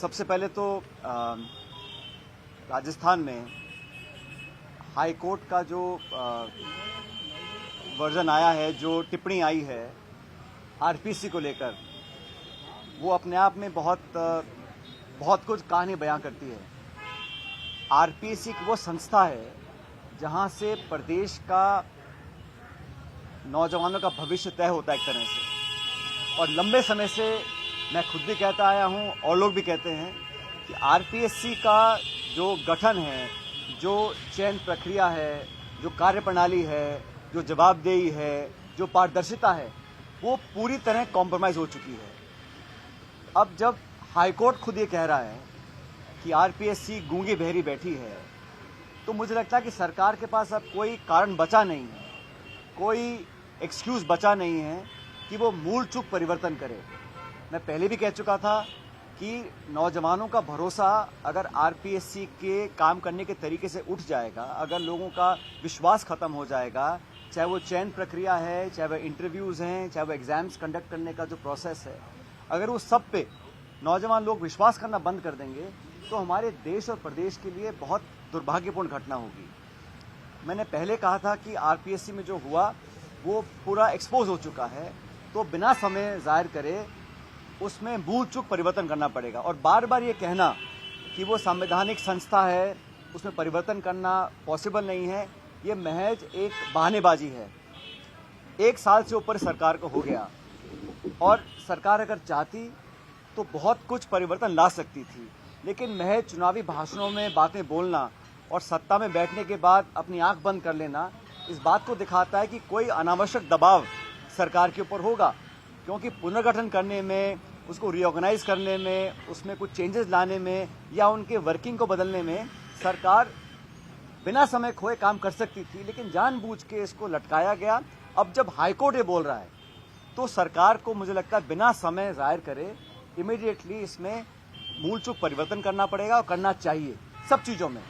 सबसे पहले तो राजस्थान में हाई कोर्ट का जो वर्जन आया है, जो टिप्पणी आई है आरपीएससी को लेकर, वो अपने आप में बहुत कुछ कहानी बयां करती है। आरपीएससी वो संस्था है जहां से प्रदेश का नौजवानों का भविष्य तय होता है एक तरह से। और लंबे समय से मैं खुद भी कहता आया हूं और लोग भी कहते हैं कि आरपीएससी का जो गठन है, जो चयन प्रक्रिया है, जो कार्यप्रणाली है, जो जवाबदेही है, जो पारदर्शिता है, वो पूरी तरह कॉम्प्रोमाइज हो चुकी है। अब जब हाईकोर्ट खुद ये कह रहा है कि आरपीएससी गूंगी बहरी बैठी है, तो मुझे लगता है कि सरकार के पास अब कोई कारण बचा नहीं है, कोई एक्सक्यूज बचा नहीं है कि वो मूल चूक परिवर्तन करे। मैं पहले भी कह चुका था कि नौजवानों का भरोसा अगर आरपीएससी के काम करने के तरीके से उठ जाएगा, अगर लोगों का विश्वास खत्म हो जाएगा, चाहे वो चयन प्रक्रिया है, चाहे वो इंटरव्यूज हैं, चाहे वो एग्जाम्स कंडक्ट करने का जो प्रोसेस है, अगर वो सब पे नौजवान लोग विश्वास करना बंद कर देंगे, तो हमारे देश और प्रदेश के लिए बहुत दुर्भाग्यपूर्ण घटना होगी। मैंने पहले कहा था कि आरपीएससी में जो हुआ वो पूरा एक्सपोज हो चुका है, तो बिना समय जाहिर करे उसमें मूल चूक परिवर्तन करना पड़ेगा। और बार बार ये कहना कि वो संवैधानिक संस्था है, उसमें परिवर्तन करना पॉसिबल नहीं है, ये महज एक बहानेबाजी है। 1 साल से ऊपर सरकार को हो गया और सरकार अगर चाहती तो बहुत कुछ परिवर्तन ला सकती थी, लेकिन महज चुनावी भाषणों में बातें बोलना और सत्ता में बैठने के बाद अपनी आंख बंद कर लेना इस बात को दिखाता है कि कोई अनावश्यक दबाव सरकार के ऊपर होगा। क्योंकि पुनर्गठन करने में, उसको रीऑर्गेनाइज करने में, उसमें कुछ चेंजेस लाने में या उनके वर्किंग को बदलने में सरकार बिना समय खोए काम कर सकती थी, लेकिन जानबूझ के इसको लटकाया गया। अब जब हाईकोर्ट ये बोल रहा है तो सरकार को मुझे लगता है बिना समय जाहिर करे इमीडिएटली इसमें मूल चूक परिवर्तन करना पड़ेगा और करना चाहिए। सब चीज़ों में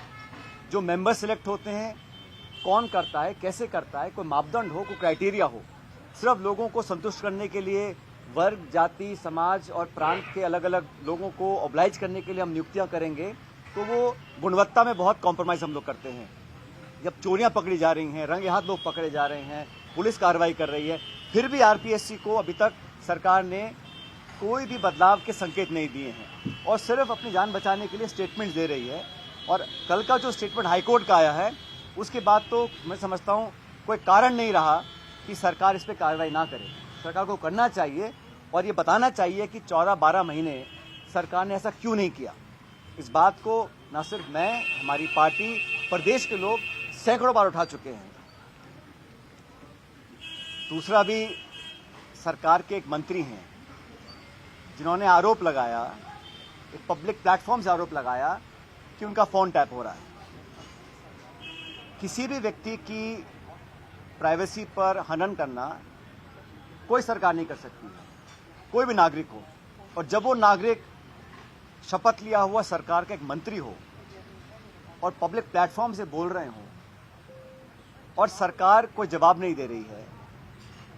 जो मेंबर सिलेक्ट होते हैं, कौन करता है, कैसे करता है, कोई मापदंड हो, कोई क्राइटेरिया हो। सिर्फ लोगों को संतुष्ट करने के लिए वर्ग, जाति, समाज और प्रांत के अलग अलग लोगों को ऑब्लाइज करने के लिए हम नियुक्तियां करेंगे तो वो गुणवत्ता में बहुत कॉम्प्रोमाइज हम लोग करते हैं। जब चोरियां पकड़ी जा रही हैं, रंगे हाथ लोग पकड़े जा रहे हैं, पुलिस कार्रवाई कर रही है, फिर भी आरपीएससी को अभी तक सरकार ने कोई भी बदलाव के संकेत नहीं दिए हैं और सिर्फ अपनी जान बचाने के लिए स्टेटमेंट दे रही है। और कल का जो स्टेटमेंट हाईकोर्ट का आया है, उसके बाद तो मैं समझता हूँ कोई कारण नहीं रहा कि सरकार इस पर कार्रवाई ना करे। सरकार को करना चाहिए और ये बताना चाहिए कि 14-12 महीने सरकार ने ऐसा क्यों नहीं किया। इस बात को न सिर्फ मैं, हमारी पार्टी, प्रदेश के लोग सैकड़ों बार उठा चुके हैं। दूसरा भी, सरकार के एक मंत्री हैं जिन्होंने आरोप लगाया, एक पब्लिक प्लेटफॉर्म से आरोप लगाया कि उनका फोन टैप हो रहा है। किसी भी व्यक्ति की प्राइवेसी पर हनन करना कोई सरकार नहीं कर सकती है, कोई भी नागरिक हो। और जब वो नागरिक शपथ लिया हुआ सरकार का एक मंत्री हो और पब्लिक प्लेटफॉर्म से बोल रहे हो और सरकार कोई जवाब नहीं दे रही है,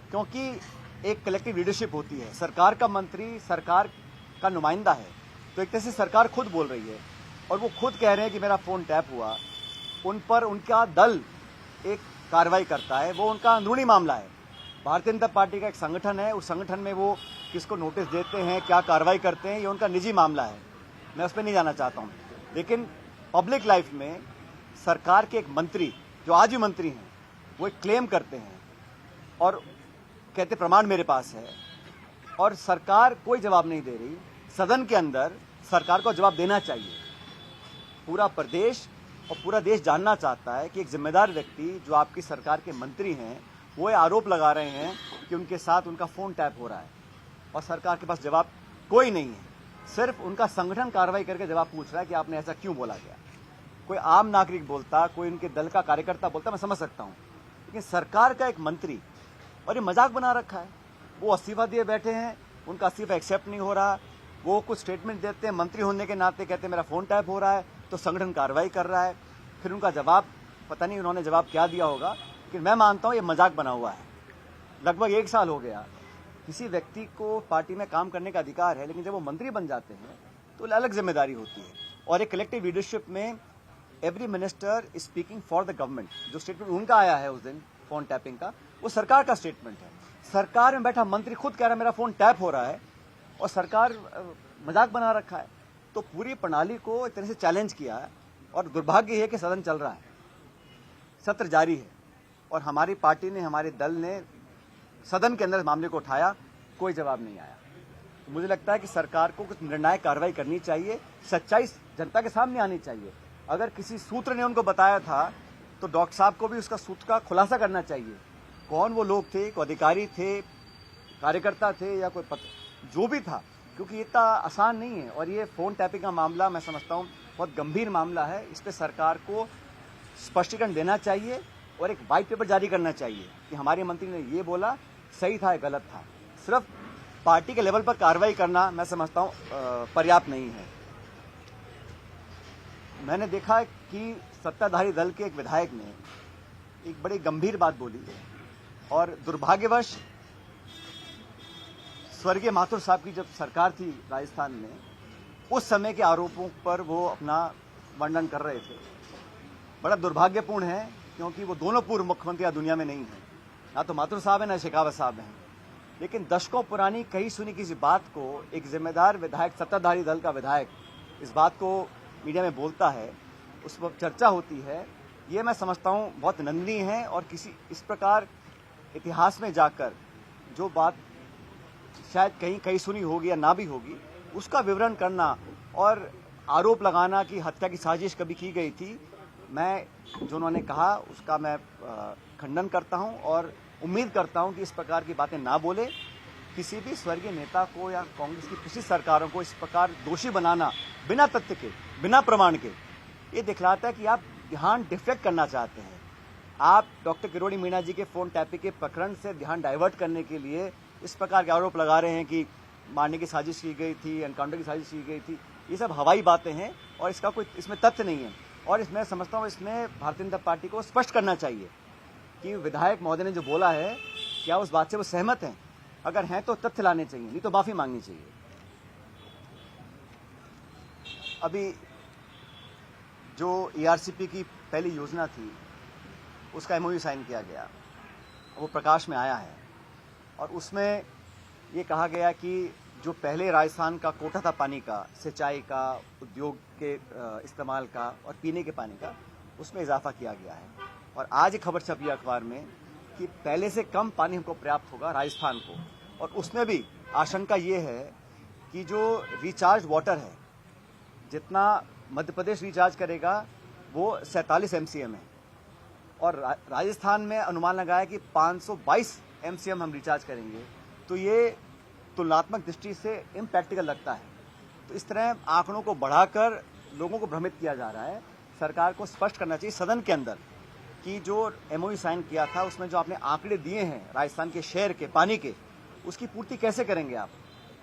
क्योंकि एक कलेक्टिव लीडरशिप होती है, सरकार का मंत्री सरकार का नुमाइंदा है, तो एक तरह से सरकार खुद बोल रही है और वो खुद कह रहे हैं कि मेरा फोन टैप हुआ। उन पर उनका दल एक कार्रवाई करता है, वो उनका अंदरूनी मामला है। भारतीय जनता पार्टी का एक संगठन है, उस संगठन में वो किसको नोटिस देते हैं, क्या कार्रवाई करते हैं, ये उनका निजी मामला है, मैं उस पर नहीं जाना चाहता हूँ। लेकिन पब्लिक लाइफ में सरकार के एक मंत्री, जो आज भी मंत्री हैं, वो एक क्लेम करते हैं और कहते प्रमाण मेरे पास है, और सरकार कोई जवाब नहीं दे रही। सदन के अंदर सरकार को जवाब देना चाहिए। पूरा प्रदेश और पूरा देश जानना चाहता है कि एक जिम्मेदार व्यक्ति जो आपकी सरकार के मंत्री हैं, वो ये आरोप लगा रहे हैं कि उनके साथ उनका फोन टैप हो रहा है और सरकार के पास जवाब कोई नहीं है। सिर्फ उनका संगठन कार्रवाई करके जवाब पूछ रहा है कि आपने ऐसा क्यों बोला गया। कोई आम नागरिक बोलता, कोई उनके दल का कार्यकर्ता बोलता, मैं समझ सकता हूँ, लेकिन सरकार का एक मंत्री, और ये मजाक बना रखा है। वो इस्तीफा दिए बैठे हैं, उनका इस्तीफा एक्सेप्ट नहीं हो रहा, वो कुछ स्टेटमेंट देते हैं, मंत्री होने के नाते कहते हैं मेरा फोन टैप हो रहा है, तो संगठन कार्रवाई कर रहा है। फिर उनका जवाब, पता नहीं उन्होंने जवाब क्या दिया होगा, लेकिन मैं मानता हूँ ये मजाक बना हुआ है। लगभग 1 साल हो गया किसी व्यक्ति को पार्टी में काम करने का अधिकार है, लेकिन जब वो मंत्री बन जाते हैं तो अलग जिम्मेदारी होती है। और एक कलेक्टिव लीडरशिप में every minister is speaking for the government. जो स्टेटमेंट उनका आया है उस दिन फोन टैपिंग का, वो सरकार का स्टेटमेंट है। सरकार में बैठा मंत्री खुद कह रहा है मेरा फोन टैप हो रहा है, और सरकार मजाक बना रखा है। तो पूरी प्रणाली को एक तरह से चैलेंज किया है, और दुर्भाग्य है कि सदन चल रहा है, सत्र जारी है, और हमारी पार्टी ने, हमारे दल ने सदन के अंदर इस मामले को उठाया, कोई जवाब नहीं आया। तो मुझे लगता है कि सरकार को कुछ निर्णायक कार्रवाई करनी चाहिए, सच्चाई जनता के सामने आनी चाहिए। अगर किसी सूत्र ने उनको बताया था तो डॉक्टर साहब को भी उसका सूत्र का खुलासा करना चाहिए। कौन वो लोग थे, कोई अधिकारी थे, कार्यकर्ता थे, या कोई जो भी था, क्योंकि इतना आसान नहीं है। और ये फोन टैपिंग का मामला मैं समझता हूँ बहुत गंभीर मामला है। इस पर सरकार को स्पष्टीकरण देना चाहिए और एक व्हाइट पेपर जारी करना चाहिए कि हमारे मंत्री ने ये बोला, सही था या गलत था। सिर्फ पार्टी के लेवल पर कार्रवाई करना मैं समझता हूँ पर्याप्त नहीं है। मैंने देखा कि सत्ताधारी दल के एक विधायक ने एक बड़ी गंभीर बात बोली, और दुर्भाग्यवश स्वर्गीय माथुर साहब की जब सरकार थी राजस्थान में, उस समय के आरोपों पर वो अपना वर्णन कर रहे थे। बड़ा दुर्भाग्यपूर्ण है, क्योंकि वो दोनों पूर्व मुख्यमंत्री दुनिया में नहीं हैं, ना तो माथुर साहब है ना शेखावत साहब हैं। लेकिन दशकों पुरानी कही सुनी किसी बात को एक जिम्मेदार विधायक, सत्ताधारी दल का विधायक इस बात को मीडिया में बोलता है, उस पर चर्चा होती है, ये मैं समझता हूँ बहुत निंदनीय है। और किसी इस प्रकार इतिहास में जाकर जो बात शायद कहीं सुनी होगी या ना भी होगी, उसका विवरण करना और आरोप लगाना कि हत्या की साजिश कभी की गई थी, मैं जो उन्होंने कहा उसका मैं खंडन करता हूं, और उम्मीद करता हूं कि इस प्रकार की बातें ना बोले। किसी भी स्वर्गीय नेता को या कांग्रेस की पिछली सरकारों को इस प्रकार दोषी बनाना बिना तथ्य के, बिना प्रमाण के, ये दिखलाता है कि आप ध्यान डिफ्लेक्ट करना चाहते हैं। आप डॉक्टर किरोड़ी मीणा जी के फोन टैपिंग के प्रकरण से ध्यान डाइवर्ट करने के लिए इस प्रकार के आरोप लगा रहे हैं कि मारने की साजिश की गई थी, एनकाउंटर की साजिश की गई थी। ये सब हवाई बातें हैं और इसका कोई इसमें तथ्य नहीं है। और इसमें समझता हूँ इसमें भारतीय जनता पार्टी को स्पष्ट करना चाहिए कि विधायक महोदय ने जो बोला है, क्या उस बात से वो सहमत हैं? अगर हैं तो तथ्य लाने चाहिए, नहीं तो माफी मांगनी चाहिए। अभी जो ERCP की पहली योजना थी, उसका MOU साइन किया गया, वो प्रकाश में आया है, और उसमें ये कहा गया कि जो पहले राजस्थान का कोटा था पानी का, सिंचाई का, उद्योग के इस्तेमाल का और पीने के पानी का, उसमें इजाफा किया गया है। और आज एक खबर छपी अखबार में कि पहले से कम पानी हमको प्राप्त होगा राजस्थान को, और उसमें भी आशंका ये है कि जो रिचार्ज वाटर है, जितना मध्य प्रदेश रिचार्ज करेगा वो 47 MCM है, और राजस्थान में अनुमान लगाया कि 522 MCM हम रिचार्ज करेंगे। तो ये तुलनात्मक दृष्टि से इम्प्रैक्टिकल लगता है। तो इस तरह आंकड़ों को बढ़ाकर लोगों को भ्रमित किया जा रहा है। सरकार को स्पष्ट करना चाहिए सदन के अंदर कि जो MOU साइन किया था, उसमें जो आपने आंकड़े दिए हैं राजस्थान के शहर के पानी के, उसकी पूर्ति कैसे करेंगे आप?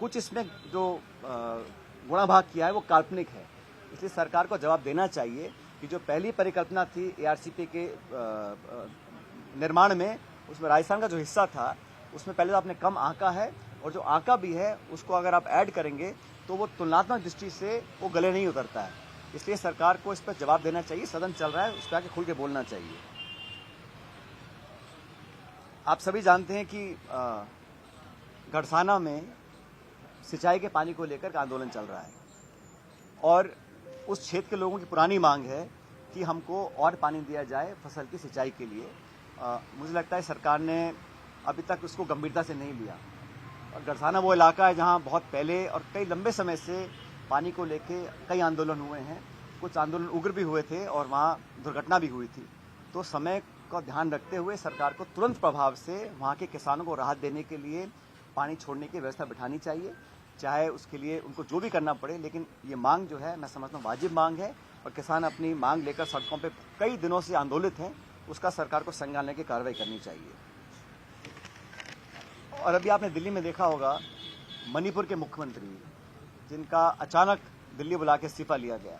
कुछ इसमें जो गुणा भाग किया है वो काल्पनिक है। इसलिए सरकार को जवाब देना चाहिए कि जो पहली परिकल्पना थी ERCP के निर्माण में, उसमें राजस्थान का जो हिस्सा था उसमें पहले तो आपने कम आंका है, और जो आंका भी है उसको अगर आप ऐड करेंगे तो वो तुलनात्मक दृष्टि से वो गले नहीं उतरता है। इसलिए सरकार को इस पर जवाब देना चाहिए। सदन चल रहा है, उस पर आके खुल के बोलना चाहिए। आप सभी जानते हैं कि गढ़साना में सिंचाई के पानी को लेकर आंदोलन चल रहा है, और उस क्षेत्र के लोगों की पुरानी मांग है कि हमको और पानी दिया जाए फसल की सिंचाई के लिए। मुझे लगता है सरकार ने अभी तक उसको गंभीरता से नहीं लिया। और गढ़साना वो इलाका है जहां बहुत पहले और कई लंबे समय से पानी को लेके कई आंदोलन हुए हैं। कुछ आंदोलन उग्र भी हुए थे और वहां दुर्घटना भी हुई थी। तो समय का ध्यान रखते हुए सरकार को तुरंत प्रभाव से वहां के किसानों को राहत देने के लिए पानी छोड़ने की व्यवस्था बिठानी चाहिए, चाहे उसके लिए उनको जो भी करना पड़े। लेकिन ये मांग जो है मैं समझता हूँ वाजिब मांग है, और किसान अपनी मांग लेकर सड़कों पे कई दिनों से आंदोलित हैं। उसका सरकार को संज्ञान लेकर कार्रवाई करनी चाहिए। और अभी आपने दिल्ली में देखा होगा, मणिपुर के मुख्यमंत्री जिनका अचानक दिल्ली बुला के इस्तीफा लिया गया।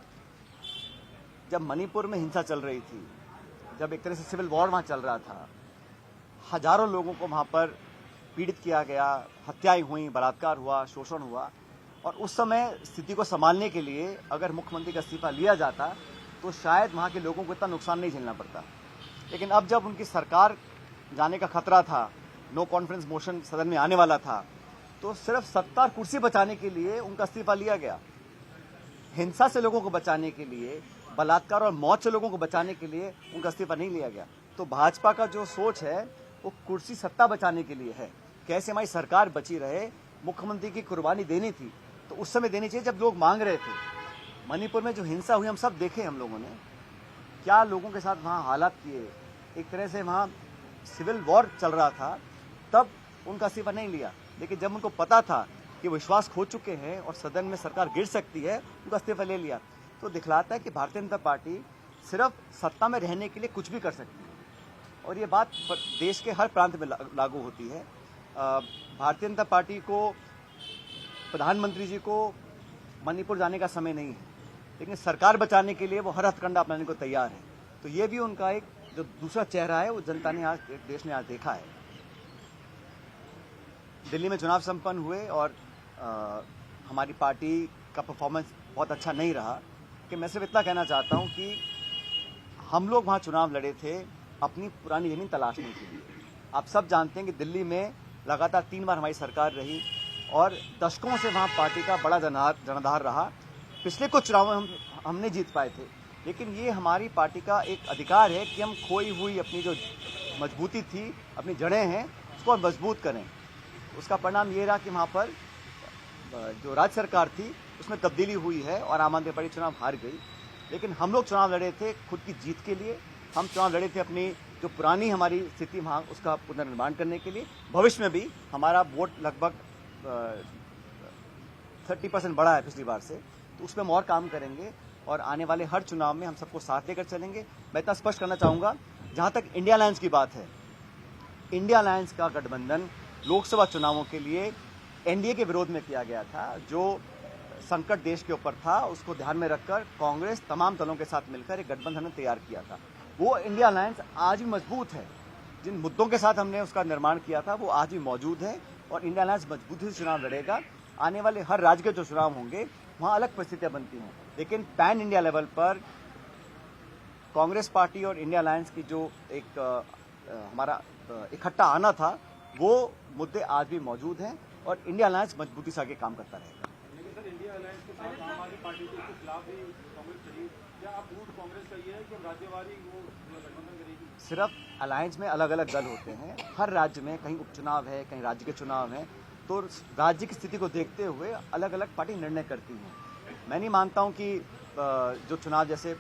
जब मणिपुर में हिंसा चल रही थी, जब एक तरह से सिविल वॉर वहाँ चल रहा था, हजारों लोगों को वहाँ पर पीड़ित किया गया, हत्याएं हुई, बलात्कार हुआ, शोषण हुआ, और उस समय स्थिति को संभालने के लिए अगर मुख्यमंत्री का इस्तीफा लिया जाता तो शायद वहाँ के लोगों को इतना नुकसान नहीं झेलना पड़ता। लेकिन अब जब उनकी सरकार जाने का खतरा था, नो कॉन्फिडेंस मोशन सदन में आने वाला था, तो सिर्फ सत्ता और कुर्सी बचाने के लिए उनका इस्तीफा लिया गया। हिंसा से लोगों को बचाने के लिए, बलात्कार और मौत से लोगों को बचाने के लिए उनका इस्तीफा नहीं लिया गया। तो भाजपा का जो सोच है वो कुर्सी सत्ता बचाने के लिए है, कैसे हमारी सरकार बची रहे। मुख्यमंत्री की कुर्बानी देनी थी तो उस समय देनी चाहिए जब लोग मांग रहे थे। मणिपुर में जो हिंसा हुई हम सब देखे, हम लोगों ने क्या लोगों के साथ वहाँ हालात किए, एक तरह से वहाँ सिविल वॉर चल रहा था, तब उनका इस्तीफा नहीं लिया। लेकिन जब उनको पता था कि विश्वास खो चुके हैं और सदन में सरकार गिर सकती है, उनका इस्तीफा ले लिया। तो दिखलाता है कि भारतीय जनता पार्टी सिर्फ सत्ता में रहने के लिए कुछ भी कर सकती है और ये बात देश के हर प्रांत में लागू होती है। भारतीय जनता पार्टी को, प्रधानमंत्री जी को मणिपुर जाने का समय नहीं है, लेकिन सरकार बचाने के लिए वो हर हथकंडा अपनाने को तैयार है। तो ये भी उनका एक जो दूसरा चेहरा है वो जनता ने आज, देश ने आज देखा है। दिल्ली में चुनाव संपन्न हुए और हमारी पार्टी का परफॉर्मेंस बहुत अच्छा नहीं रहा। कि मैं सिर्फ इतना कहना चाहता हूं कि हम लोग वहां चुनाव लड़े थे अपनी पुरानी जमीन तलाशने के लिए। आप सब जानते हैं कि दिल्ली में लगातार 3 बार हमारी सरकार रही और दशकों से वहां पार्टी का बड़ा जनाधार रहा। पिछले कुछ चुनावों में हमने जीत पाए थे, लेकिन ये हमारी पार्टी का एक अधिकार है कि हम खोई हुई अपनी जो मजबूती थी, अपनी जड़ें हैं, उसको मजबूत करें। उसका परिणाम ये रहा कि वहाँ पर जो राज्य सरकार थी उसमें तब्दीली हुई है और आम आदमी पार्टी चुनाव हार गई। लेकिन हम लोग चुनाव लड़े थे खुद की जीत के लिए, हम चुनाव लड़े थे अपनी जो पुरानी हमारी स्थिति वहाँ उसका पुनर्निर्माण करने के लिए। भविष्य में भी हमारा वोट लगभग 30% बढ़ा है पिछली बार से, तो उस पर हम और काम करेंगे और आने वाले हर चुनाव में हम सबको साथ लेकर चलेंगे। मैं इतना स्पष्ट करना चाहूँगा, जहाँ तक इंडिया अलायंस की बात है, इंडिया अलायंस का गठबंधन लोकसभा चुनावों के लिए एनडीए के विरोध में किया गया था। जो संकट देश के ऊपर था उसको ध्यान में रखकर कांग्रेस तमाम दलों के साथ मिलकर एक गठबंधन तैयार किया था। वो इंडिया अलायंस आज भी मजबूत है। जिन मुद्दों के साथ हमने उसका निर्माण किया था वो आज भी मौजूद है और इंडिया अलायंस मजबूती से चुनाव लड़ेगा। आने वाले हर राज्य के जो चुनाव होंगे वहाँ अलग परिस्थितियाँ बनती हैं, लेकिन पैन इंडिया लेवल पर कांग्रेस पार्टी और इंडिया अलायंस की जो एक हमारा इकट्ठा आना था, वो मुद्दे आज भी मौजूद हैं और इंडिया अलायंस मजबूती से आगे काम करता रहेगा। लेकिन सर, इंडिया अलायंस के साथ आम आदमी पार्टी के खिलाफ भी कांग्रेस खड़ी, क्या आप रूट कांग्रेस का ये है कि राज्यवारी वो गठबंधन करेगी? सिर्फ अलायंस में अलग अलग दल होते हैं, हर राज्य में कहीं उपचुनाव है, कहीं राज्य के चुनाव हैं, तो राज्य की स्थिति को देखते हुए अलग अलग पार्टी निर्णय करती हैं। मैं नहीं मानता हूँ कि जो चुनाव जैसे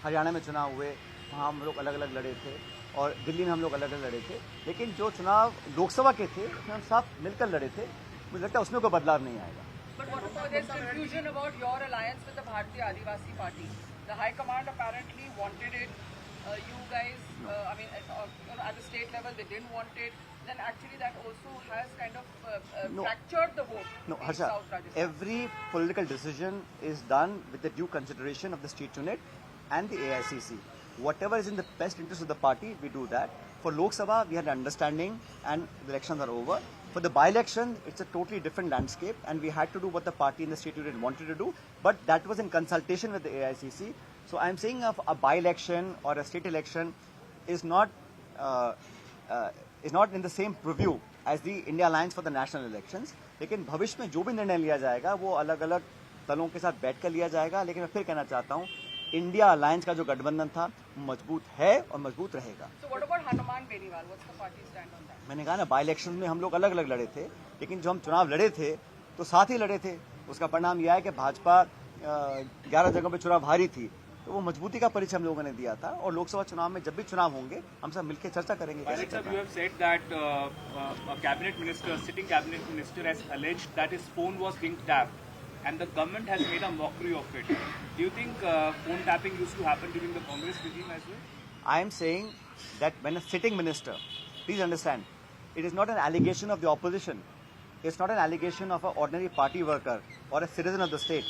हरियाणा में चुनाव हुए वहाँ हम लोग अलग अलग लड़े थे और दिल्ली में हम लोग अलग अलग लड़े थे, लेकिन जो चुनाव लोकसभा के थे उसमें हम सब मिलकर लड़े थे। मुझे लगता है उसमें कोई बदलाव नहीं आएगा। But what about this confusion about your alliance with the Bharatiya Adivasi Party? The High Command apparently wanted it. You guys, I mean, at the state level, they didn't want it. Then actually that also has kind of fractured the vote in Harsha, South Rajasthan. every political decision is done with the due consideration of the state unit and the AICC. Whatever is in the best interest of the party, we do that. For Lok Sabha, we had an understanding and the elections are over. For the by-election, it's a totally different landscape and we had to do what the party in the state unit wanted to do, but that was in consultation with the AICC. So I'm saying a by-election or a state election is not in the same purview as the India Alliance for the national elections. लेकिन भविष्य में जो भी निर्णय लिया जाएगा वो अलग अलग दलों के साथ बैठकर लिया जाएगा। लेकिन मैं फिर कहना चाहता हूँ, इंडिया अलायंस का जो गठबंधन था मजबूत है और मजबूत रहेगा। So what about Hanuman Beniwal? What's the party stand on that? मैंने कहा ना, बाई इलेक्शन में हम लोग अलग अलग लड़े थे, लेकिन जो हम चुनाव लड़े थे तो साथ ही लड़े थे। उसका परिणाम यह है कि भाजपा 11 जगहों पे चुनाव हारी थी, तो वो मजबूती का परिचय हम लोगों ने दिया था। और लोकसभा चुनाव में जब भी चुनाव होंगे हम सब मिलकर चर्चा करेंगे। You have said that a cabinet minister, a sitting cabinet minister, has alleged that his phone was being tapped, and the government has made a mockery of it. Do you think phone tapping used to happen during the Congress regime as well? I am saying that when a sitting minister, please understand, it is not an allegation of the opposition. It's not an allegation of an ordinary party worker or a citizen of the state.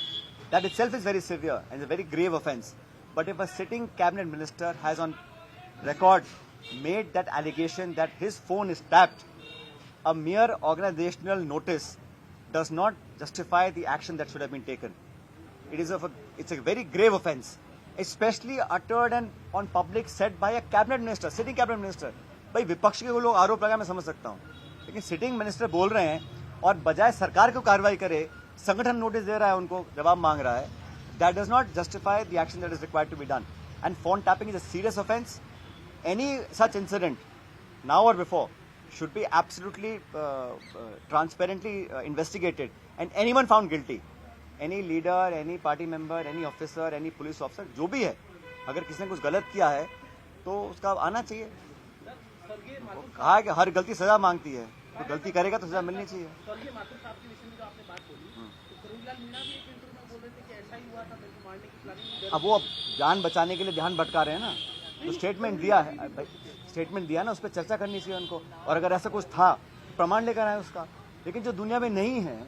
That itself is very severe and a very grave offence. But if a sitting cabinet minister has on record made that allegation that his phone is tapped, a mere organizational notice does not justify the action that should have been taken. It's a very grave offence, especially uttered and on public said by a cabinet minister, sitting cabinet minister. भाई विपक्ष के लोग आरोप लगाए मैं समझ सकता हूँ, लेकिन सिटिंग मिनिस्टर बोल रहे हैं और बजाय सरकार को कार्रवाई करे संगठन नोटिस दे रहा है, उनको जवाब मांग रहा है. That does not justify the action that is required to be done. And phone tapping is a serious offence. Any such incident, now or before, should be absolutely transparently investigated, and anyone found guilty, any leader, any party member, any officer, any police officer, जो भी है, अगर किसी ने कुछ गलत किया है तो उसका आना चाहिए. कहा है कि हर गलती सजा मांगती है, तो गलती करेगा तो सजा मिलनी चाहिए. अब वो जान बचाने के लिए ध्यान भटका रहे हैं ना, तो स्टेटमेंट दिया ना, उस पर चर्चा करनी चाहिए उनको. और अगर ऐसा कुछ था प्रमाण लेकर आए उसका. लेकिन जो दुनिया में नहीं है,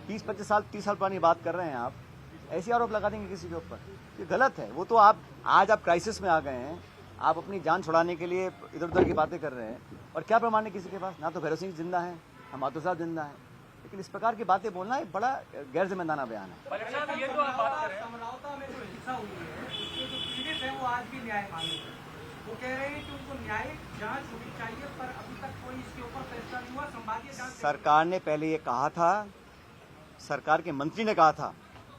20-25 साल 30 साल पुरानी बात कर रहे हैं आप, ऐसे आरोप लगा देंगे किसी के ऊपर, ये गलत है. वो तो आज आप क्राइसिस में आ गए हैं, आप अपनी जान छुड़ाने के लिए इधर उधर की बातें कर रहे हैं, और क्या प्रमाण है किसी के पास? ना तो भैरव सिंह जिंदा है, ना माधो साहब जिंदा है. लेकिन इस प्रकार की बातें बोलना एक बड़ा गैर जिम्मेदाराना बयान है. ये तो आप बात कर रहे हैं, समझौता में जो हिंसा हुई है उसके जो पीड़ित है वो आज भी न्याय मांग रहे हैं. वो कह रहे हैं कि उनको न्यायिक जांच होनी चाहिए, पर अभी तक कोई इसके ऊपर फैसला नहीं हुआ. संभागीय जांच सरकार ने पहले ये कहा था, सरकार के मंत्री ने कहा था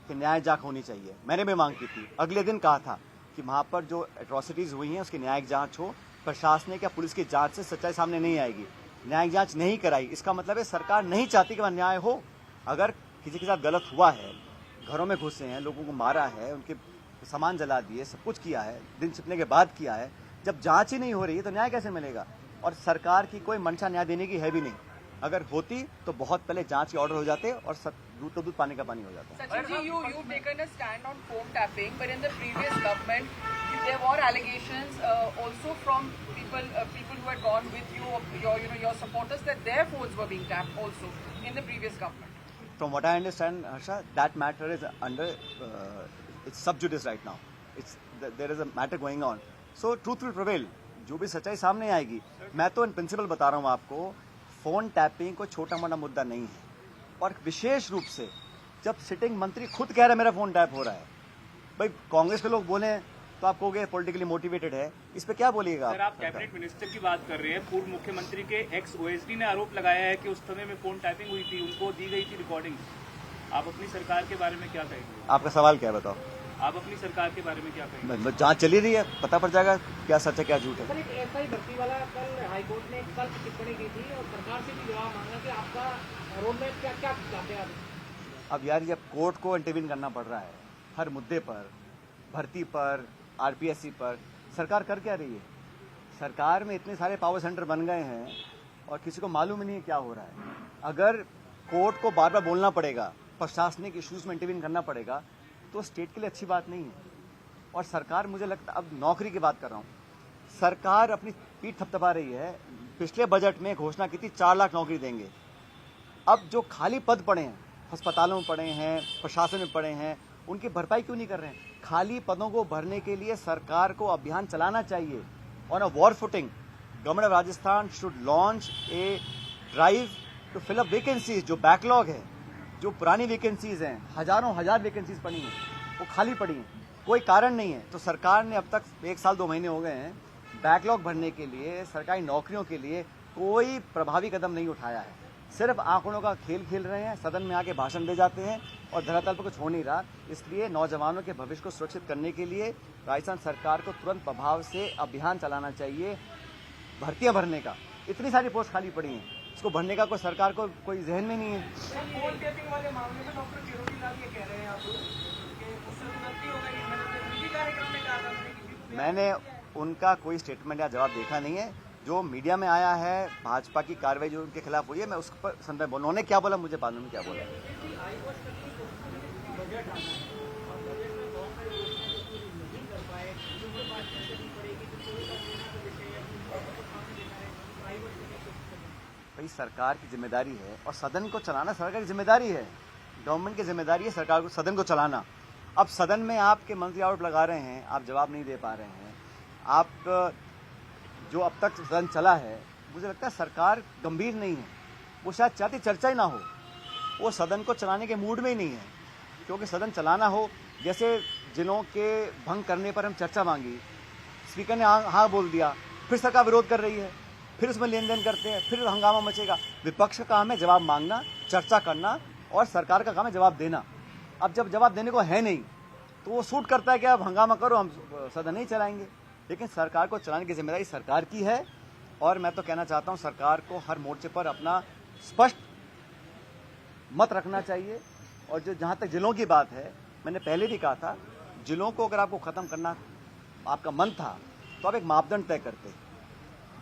कि न्याय जांच होनी चाहिए. मैंने भी मांग की थी. अगले दिन कहा था कि वहां पर जो एट्रोसिटीज हुई हैं उसकी न्यायिक जांच हो. प्रशासनिक या पुलिस की जांच से सच्चाई सामने नहीं आएगी. न्यायिक जांच नहीं कराई, इसका मतलब है सरकार नहीं चाहती कि वह न्याय हो. अगर किसी के साथ गलत हुआ है, घरों में घुसे हैं, लोगों को मारा है, उनके सामान जला दिए, सब कुछ किया है, दिन छिपने के बाद किया है, जब जांच ही नहीं हो रही है तो न्याय कैसे मिलेगा? और सरकार की कोई मंशा न्याय देने की है भी नहीं. अगर होती तो बहुत पहले जांच के ऑर्डर हो जाते और दूध तो दूध पानी का पानी हो जाता. Sachin ji, you've taken a stand on phone tapping, but in the previous government, there were allegations also from people who had gone with you, your supporters, that their phones were being tapped also in the previous government. From what I understand, Harsha, that matter is under it's sub judice right now. There is a matter going on. So truth will prevail. जो भी सच्चाई सामने आएगी. मैं तो in principle बता रहा हूँ आपको, फोन टैपिंग कोई छोटा मोटा मुद्दा नहीं है. और विशेष रूप से जब सिटिंग मंत्री खुद कह रहे हैं मेरा फोन टैप हो रहा है. भाई कांग्रेस के लोग बोले तो आप कहोगे पॉलिटिकली मोटिवेटेड है, इस पे क्या बोलिएगा? सर, आप कैबिनेट मिनिस्टर की बात कर रहे हैं. पूर्व मुख्यमंत्री के एक्स ओएसडी ने आरोप लगाया है कि उस समय में फोन टैपिंग हुई थी, उनको दी गई थी रिकॉर्डिंग. आप अपनी सरकार के बारे में क्या कहेंगे? आपका सवाल क्या है बताओ? आप अपनी सरकार के बारे में क्या कहेंगे? जांच चली रही है, पता पड़ जाएगा क्या सच है क्या झूठ है. सर, एक एसआई भर्ती वाला कल हाईकोर्ट ने कल टिप्पणी की थी और सरकार से भी जवाब मांगा कि आपका रोड मैप क्या क्या चाहते हैं आप? अब यार जब कोर्ट को इंटरवीन करना पड़ रहा है हर मुद्दे पर, भर्ती पर, आरपीएससी पर, सरकार कर क्या रही है? सरकार में इतने सारे पावर सेंटर बन गए हैं और किसी को मालूम ही नहीं क्या हो रहा है. अगर कोर्ट को बार बार बोलना पड़ेगा, प्रशासनिक इश्यूज में इंटरवीन करना पड़ेगा, तो स्टेट के लिए अच्छी बात नहीं है. और सरकार, मुझे लगता, अब नौकरी की बात कर रहा हूँ, सरकार अपनी पीठ थपथपा रही है. पिछले बजट में घोषणा की थी 4 लाख नौकरी देंगे. अब जो खाली पद पड़े हैं, अस्पतालों में पड़े हैं, प्रशासन में पड़े हैं, उनकी भरपाई क्यों नहीं कर रहे हैं? खाली पदों को भरने के लिए सरकार को अभियान चलाना चाहिए. On a war footing, government of Rajasthan should launch a drive to fill up vacancies. जो बैकलॉग है, जो पुरानी वैकेंसीज हैं, हजार वैकेंसीज पड़ी हैं, वो खाली पड़ी हैं, कोई कारण नहीं है. तो सरकार ने अब तक 1 साल 2 महीने हो गए हैं, बैकलॉग भरने के लिए, सरकारी नौकरियों के लिए कोई प्रभावी कदम नहीं उठाया है. सिर्फ आंकड़ों का खेल खेल रहे हैं, सदन में आके भाषण दे जाते हैं और धरातल पर कुछ हो नहीं रहा. इसलिए नौजवानों के भविष्य को सुरक्षित करने के लिए राजस्थान सरकार को तुरंत प्रभाव से अभियान चलाना चाहिए भर्तियां भरने का. इतनी सारी पोस्ट खाली पड़ी हैं, इसको भरने का कोई सरकार को कोई जहन में नहीं है. फोन टैपिंग वाले मामले में डॉक्टर किरोड़ी लाल ये कह रहे हैं आप कि उससे गलती हो गई. मैंने निजी कार्यक्रम में कहा था, मैंने उनका कोई स्टेटमेंट या जवाब देखा नहीं है. जो मीडिया में आया है, भाजपा की कार्रवाई जो उनके खिलाफ हुई है, मैं उस पर संदर्भ, उन्होंने क्या बोला मुझे मालूम नहीं क्या बोला. भाई सरकार की जिम्मेदारी है और सदन को चलाना सरकार की जिम्मेदारी है. गवर्नमेंट की जिम्मेदारी है सरकार को सदन को चलाना. अब सदन में आपके मंत्री आरोप लगा रहे हैं, आप जवाब नहीं दे पा रहे हैं. आप जो अब तक सदन चला है, मुझे लगता है सरकार गंभीर नहीं है. वो शायद चाहती चर्चा ही ना हो. वो सदन को चलाने के मूड में ही नहीं है, क्योंकि सदन चलाना हो, जैसे जिलों के भंग करने पर हम चर्चा मांगी, स्पीकर ने हाँ बोल दिया, फिर सरकार विरोध कर रही है, फिर उसमें लेन देन करते हैं, फिर हंगामा मचेगा। विपक्ष का काम है जवाब मांगना, चर्चा करना, और सरकार का काम है जवाब देना। अब जब जवाब देने को है नहीं तो वो सूट करता है कि अब हंगामा करो, हम सदन नहीं चलाएंगे। लेकिन सरकार को चलाने की जिम्मेदारी सरकार की है, और मैं तो कहना चाहता हूं सरकार को हर मोर्चे पर अपना स्पष्ट मत रखना चाहिए। और जो जहां तक जिलों की बात है, मैंने पहले भी कहा था, जिलों को अगर आपको खत्म करना आपका मन था तो आप एक मापदंड तय करते,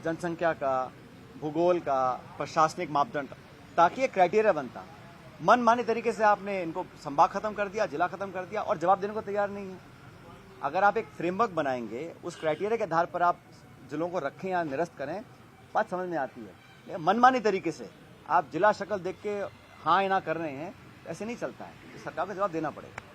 जनसंख्या का, भूगोल का, प्रशासनिक मापदंड, ताकि एक क्राइटेरिया बनता। मनमाने तरीके से आपने इनको संभाग खत्म कर दिया, जिला खत्म कर दिया, और जवाब देने को तैयार नहीं है। अगर आप एक फ्रेमवर्क बनाएंगे, उस क्राइटेरिया के आधार पर आप जिलों को रखें या निरस्त करें, बात समझ में आती है। मनमानी तरीके से आप जिला शक्ल देख के हाँ या ना कर रहे हैं, ऐसे नहीं चलता है। सरकार को जवाब देना पड़ेगा।